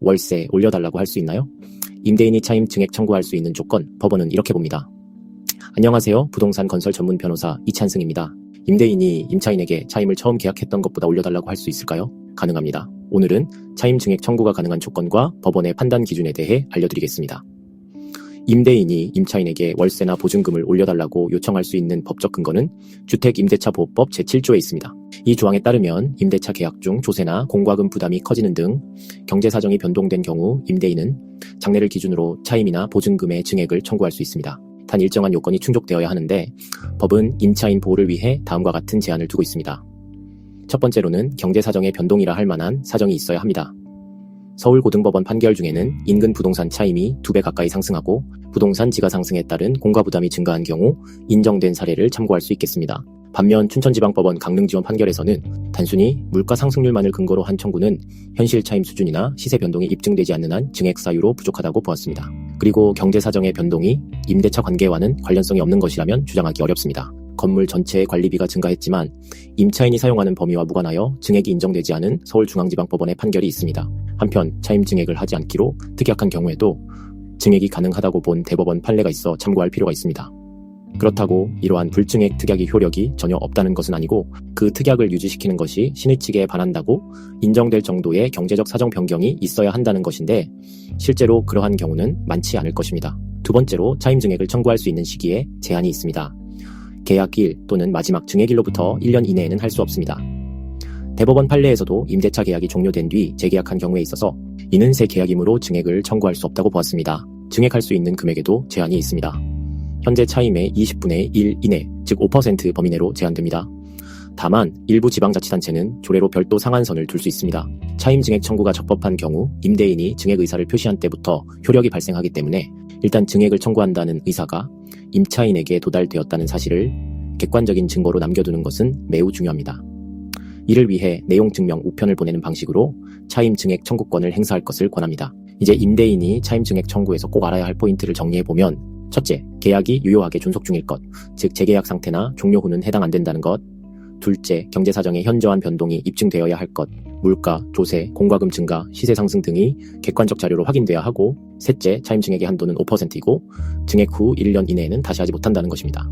월세 올려달라고 할 수 있나요? 임대인이 차임 증액 청구할 수 있는 조건, 법원은 이렇게 봅니다. 안녕하세요. 부동산 건설 전문 변호사 이찬승입니다. 임대인이 임차인에게 차임을 처음 계약했던 것보다 올려달라고 할 수 있을까요? 가능합니다. 오늘은 차임 증액 청구가 가능한 조건과 법원의 판단 기준에 대해 알려드리겠습니다. 임대인이 임차인에게 월세나 보증금을 올려달라고 요청할 수 있는 법적 근거는 주택임대차보호법 제7조에 있습니다. 이 조항에 따르면 임대차 계약 중 조세나 공과금 부담이 커지는 등 경제사정이 변동된 경우 임대인은 장래를 기준으로 차임이나 보증금의 증액을 청구할 수 있습니다. 단 일정한 요건이 충족되어야 하는데 법은 임차인 보호를 위해 다음과 같은 제한을 두고 있습니다. 첫 번째로는 경제사정의 변동이라 할 만한 사정이 있어야 합니다. 서울고등법원 판결 중에는 인근 부동산 차임이 2배 가까이 상승하고 부동산 지가 상승에 따른 공과 부담이 증가한 경우 인정된 사례를 참고할 수 있겠습니다. 반면 춘천지방법원 강릉지원 판결에서는 단순히 물가 상승률만을 근거로 한 청구는 현실 차임 수준이나 시세 변동이 입증되지 않는 한 증액 사유로 부족하다고 보았습니다. 그리고 경제사정의 변동이 임대차 관계와는 관련성이 없는 것이라면 주장하기 어렵습니다. 건물 전체의 관리비가 증가했지만 임차인이 사용하는 범위와 무관하여 증액이 인정되지 않은 서울중앙지방법원의 판결이 있습니다. 한편 차임 증액을 하지 않기로 특약한 경우에도 증액이 가능하다고 본 대법원 판례가 있어 참고할 필요가 있습니다. 그렇다고 이러한 불증액 특약의 효력이 전혀 없다는 것은 아니고 그 특약을 유지시키는 것이 신의칙에 반한다고 인정될 정도의 경제적 사정 변경이 있어야 한다는 것인데 실제로 그러한 경우는 많지 않을 것입니다. 두 번째로 차임 증액을 청구할 수 있는 시기에 제한이 있습니다. 계약일 또는 마지막 증액일로부터 1년 이내에는 할 수 없습니다. 대법원 판례에서도 임대차 계약이 종료된 뒤 재계약한 경우에 있어서 이는 새 계약이므로 증액을 청구할 수 없다고 보았습니다. 증액할 수 있는 금액에도 제한이 있습니다. 현재 차임의 20분의 1 이내, 즉 5% 범위 내로 제한됩니다. 다만 일부 지방자치단체는 조례로 별도 상한선을 둘 수 있습니다. 차임 증액 청구가 적법한 경우 임대인이 증액 의사를 표시한 때부터 효력이 발생하기 때문에 일단 증액을 청구한다는 의사가 임차인에게 도달되었다는 사실을 객관적인 증거로 남겨두는 것은 매우 중요합니다. 이를 위해 내용 증명 우편을 보내는 방식으로 차임 증액 청구권을 행사할 것을 권합니다. 이제 임대인이 차임 증액 청구에서 꼭 알아야 할 포인트를 정리해보면 첫째, 계약이 유효하게 존속 중일 것, 즉 재계약 상태나 종료 후는 해당 안 된다는 것. 둘째, 경제사정의 현저한 변동이 입증되어야 할 것, 물가, 조세, 공과금 증가, 시세 상승 등이 객관적 자료로 확인돼야 하고 셋째, 차임 증액의 한도는 5%이고 증액 후 1년 이내에는 다시 하지 못한다는 것입니다.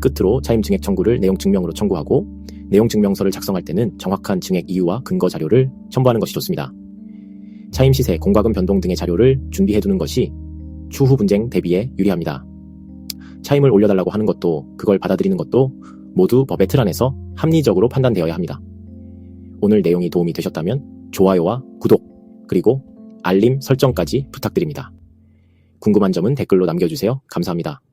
끝으로 차임 증액 청구를 내용 증명으로 청구하고 내용 증명서를 작성할 때는 정확한 증액 이유와 근거 자료를 첨부하는 것이 좋습니다. 차임 시세, 공과금 변동 등의 자료를 준비해두는 것이 추후 분쟁 대비에 유리합니다. 차임을 올려달라고 하는 것도 그걸 받아들이는 것도 모두 법의 틀 안에서 합리적으로 판단되어야 합니다. 오늘 내용이 도움이 되셨다면 좋아요와 구독, 그리고 알림 설정까지 부탁드립니다. 궁금한 점은 댓글로 남겨주세요. 감사합니다.